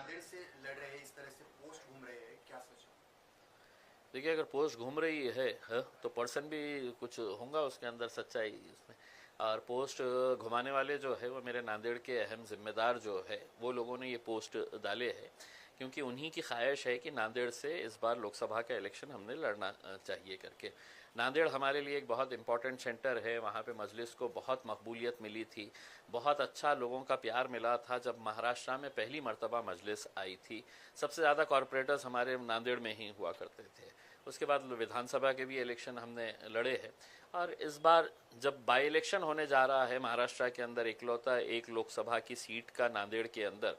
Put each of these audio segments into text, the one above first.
नांदेड़ से लड़ रहे हैं, इस तरह से पोस्ट घूम रहे हैं, क्या सच है? देखिए, अगर पोस्ट घूम रही है तो पर्सन भी कुछ होगा उसके अंदर सच्चाई उसमें। और पोस्ट घुमाने वाले जो है वो मेरे नांदेड़ के अहम जिम्मेदार जो है वो लोगों ने ये पोस्ट डाले हैं, क्योंकि उन्हीं की ख्वाहिश है कि नांदेड़ से इस बार लोकसभा का इलेक्शन हमने लड़ना चाहिए करके। नांदेड़ हमारे लिए एक बहुत इंपॉर्टेंट सेंटर है, वहाँ पे मजलिस को बहुत मकबूलियत मिली थी, बहुत अच्छा लोगों का प्यार मिला था जब महाराष्ट्र में पहली मर्तबा मजलिस आई थी। सबसे ज़्यादा कॉरपोरेटर्स हमारे नांदेड़ में ही हुआ करते थे। उसके बाद विधानसभा के भी इलेक्शन हमने लड़े हैं, और इस बार जब बाई इलेक्शन होने जा रहा है महाराष्ट्र के अंदर इकलौता एक लोकसभा की सीट का नांदेड़ के अंदर,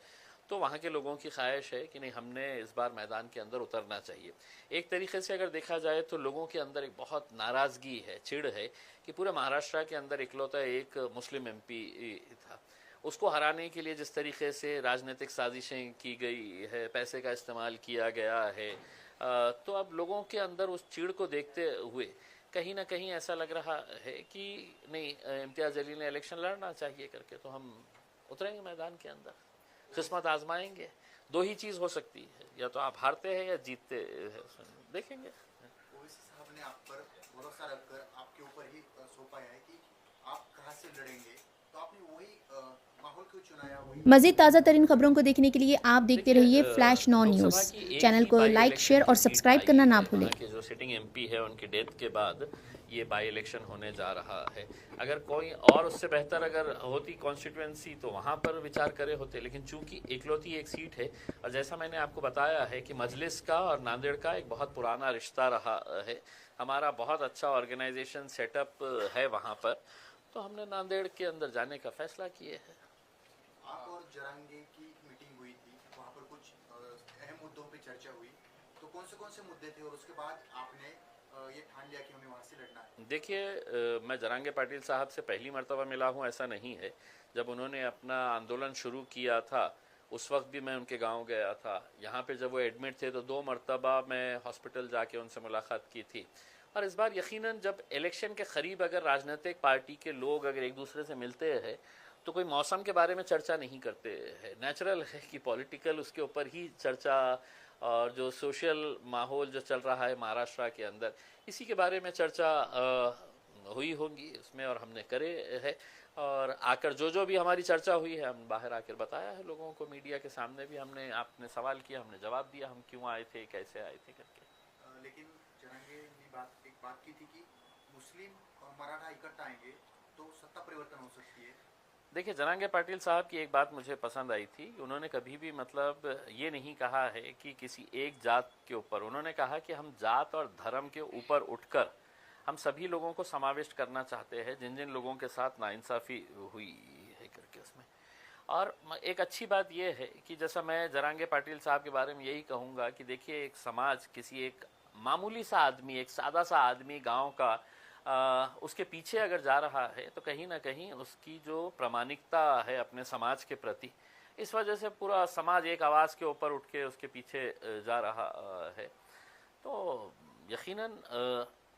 तो वहाँ के लोगों की ख्वाहिश है कि नहीं, हमने इस बार मैदान के अंदर उतरना चाहिए। एक तरीके से अगर देखा जाए तो लोगों के अंदर एक बहुत नाराज़गी है, चिढ़ है कि पूरे महाराष्ट्र के अंदर इकलौता एक मुस्लिम एमपी था, उसको हराने के लिए जिस तरीके से राजनीतिक साजिशें की गई है, पैसे का इस्तेमाल किया गया है, तो अब लोगों के अंदर उस चीड़ को देखते हुए कहीं ना कहीं ऐसा लग रहा है कि नहीं, इम्तियाज़ जलील ने इलेक्शन लड़ना चाहिए करके, तो हम उतरेंगे मैदान के अंदर, किस्मत आजमाएंगे। दो ही चीज़ हो सकती है, या तो आप हारते हैं या जीतते हैं, देखेंगे। ओवैसी साहब ने आप पर भरोसा रखकर आपके ऊपर ही सौंपा है कि आप कहाँ से लड़ेंगे, तो आपने वही माहौल क्यों चुनाया, वही मज़ीद ताज़ा तरीन खबरों को देखने के लिए आप देखते देखिए, रहिए फ्लैश 9 लोकसभा न्यूज़। की एक चैनल ही को बाई लाइक, इलेक्शन शेयर की और सीट सब्सक्राइब करना आई ना है, भूलें। वहाँ के जो सिटिंग एमपी है उनकी डेथ के बाद ये बाई इलेक्शन होने जा रहा है। अगर कोई और उससे बेहतर अगर होती कॉन्स्टिट्यूएंसी तो वहाँ पर विचार करे होते, लेकिन चूंकि इकलौती एक सीट है, और जैसा मैंने आपको बताया है कि मजलिस का और नांदेड़ का एक बहुत पुराना रिश्ता रहा है, हमारा बहुत अच्छा ऑर्गेनाइजेशन सेटअप है वहाँ पर, तो हमने नांदेड़ के अंदर जाने का फैसला किए है। आप और जरांगे की मीटिंग हुई थी, वहाँ पर कुछ अहम मुद्दों पे चर्चा हुई, तो कौन से मुद्दे थे, और उसके बाद आपने ये ठान लिया कि हमें वहाँ से लड़ना है? देखिए, मैं जरांगे पाटिल साहब से पहली मर्तबा मिला हूँ ऐसा नहीं है। जब उन्होंने अपना आंदोलन शुरू किया था उस वक्त भी मैं उनके गांव गया था। यहाँ पे जब वो एडमिट थे तो 2 मर्तबा मैं हॉस्पिटल जाके उनसे मुलाकात की थी। और इस बार यकीनन जब इलेक्शन के करीब अगर राजनीतिक पार्टी के लोग अगर एक दूसरे से मिलते हैं तो कोई मौसम के बारे में चर्चा नहीं करते हैं। नेचुरल है कि पॉलिटिकल उसके ऊपर ही चर्चा, और जो सोशल माहौल जो चल रहा है महाराष्ट्र के अंदर, इसी के बारे में चर्चा हुई होंगी उसमें, और हमने करे है। और आकर जो भी हमारी चर्चा हुई है हम बाहर आकर बताया है लोगों को, मीडिया के सामने भी हमने, आपने सवाल किया हमने जवाब दिया, हम क्यों आए थे, कैसे आए थे करके। लेकिन जरांगे ने एक बात की थी कि मुस्लिम और मराठा इकट्ठा आएंगे तो सत्ता परिवर्तन हो सकती है। देखिए, जरांगे पाटिल साहब की एक बात मुझे पसंद आई थी, उन्होंने कभी भी मतलब ये नहीं कहा है कि किसी एक जात के ऊपर, उन्होंने कहा कि हम जात और धर्म के ऊपर उठकर हम सभी लोगों को समाविष्ट करना चाहते हैं जिन जिन लोगों के साथ नाइंसाफ़ी हुई है करके उसमें। और एक अच्छी बात यह है कि जैसा मैं जरांगे पाटिल साहब के बारे में यही कहूँगा कि देखिए, एक समाज, किसी एक मामूली सा आदमी, एक सादा सा आदमी गांव का, उसके पीछे अगर जा रहा है तो कहीं ना कहीं उसकी जो प्रामाणिकता है अपने समाज के प्रति, इस वजह से पूरा समाज एक आवाज़ के ऊपर उठ के उसके पीछे जा रहा है। तो यकीनन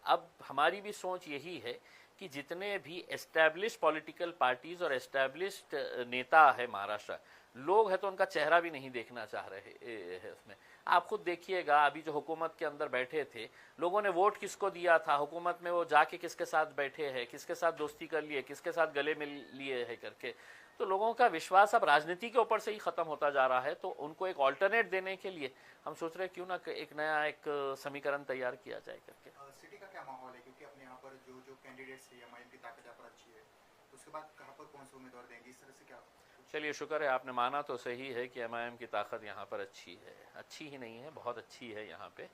अब हमारी भी सोच यही है कि जितने भी एस्टैब्लिश पॉलिटिकल पार्टीज़ और एस्टैब्लिश्ड नेता है महाराष्ट्र, लोग हैं तो उनका चेहरा भी नहीं देखना चाह रहे हैं उसमें। आप खुद देखिएगा, अभी जो हुकूमत के अंदर बैठे थे, लोगों ने वोट किसको दिया था, हुकूमत में वो जाके किसके साथ बैठे हैं, किसके साथ दोस्ती कर लिए, किसके साथ गले मिल लिए है करके, तो लोगों का विश्वास अब राजनीति के ऊपर से ही ख़त्म होता जा रहा है। तो उनको एक ऑल्टरनेट देने के लिए हम सोच रहे हैं क्यों ना एक नया एक समीकरण तैयार किया जाए करके। सिटी का क्या माहौल है, क्योंकि अपने यहाँ पर जो कैंडिडेट्स है एमआईएम की ताकत यहाँ पर अच्छी है, उसके बाद कहाँ पर कौन से उम्मीदवार देंगे, इस तरह से क्या? चलिए, शुक्र है आपने माना तो सही है कि एमआईएम की ताकत यहाँ पर अच्छी है, अच्छी ही नहीं है बहुत अच्छी है यहाँ पे,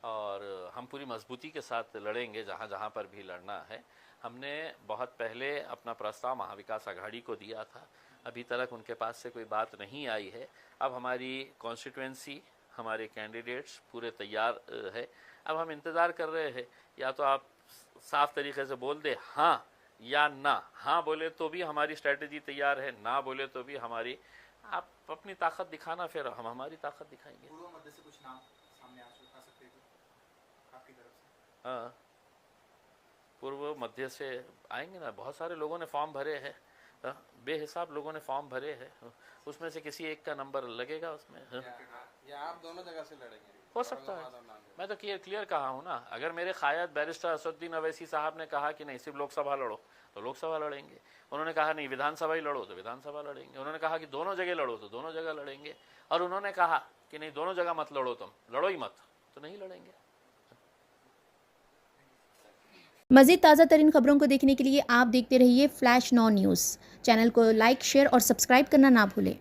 और हम पूरी मजबूती के साथ लड़ेंगे जहाँ जहाँ पर भी लड़ना है। हमने बहुत पहले अपना प्रस्ताव महाविकास आघाड़ी को दिया था, अभी तक उनके पास से कोई बात नहीं आई है। अब हमारी कॉन्स्टिट्यूएंसी, हमारे कैंडिडेट्स पूरे तैयार है। अब हम इंतज़ार कर रहे हैं, या तो आप साफ तरीके से बोल दे हाँ या ना। हाँ बोले तो भी हमारी स्ट्रेटजी तैयार है, ना बोले तो भी हमारी, आप अपनी ताकत दिखाना, फिर हम हमारी ताकत दिखाएंगे। पूर्व मध्य से कुछ नाम सामने आ सकते हैं आपकी तरफ से? हाँ, पूर्व मध्य से आएंगे ना, बहुत सारे लोगों ने फॉर्म भरे हैं। बेहिसाब लोगों ने फॉर्म भरे हैं, उसमें से किसी एक का नंबर लगेगा उसमें। या आप दोनों जगह से लड़ेंगे? हो सकता है, मैं तो क्लियर कहा हूँ ना। अगर मेरे क़ायद बैरिस्टर असदुद्दीन अवैसी साहब ने कहा कि नहीं सिर्फ लोकसभा लड़ो तो लोकसभा लड़ेंगे, उन्होंने कहा नहीं विधानसभा ही लड़ो तो विधानसभा लड़ेंगे, उन्होंने कहा कि दोनों जगह लड़ो तो दोनों जगह लड़ेंगे, और उन्होंने कहा कि नहीं दोनों जगह मत लड़ो, तुम लड़ो ही मत, तो नहीं लड़ेंगे। मज़ीद ताज़ा तरीन खबरों को देखने के लिए आप देखते रहिए फ्लैश 9 न्यूज़। चैनल को लाइक, शेयर और सब्सक्राइब करना ना भूलें।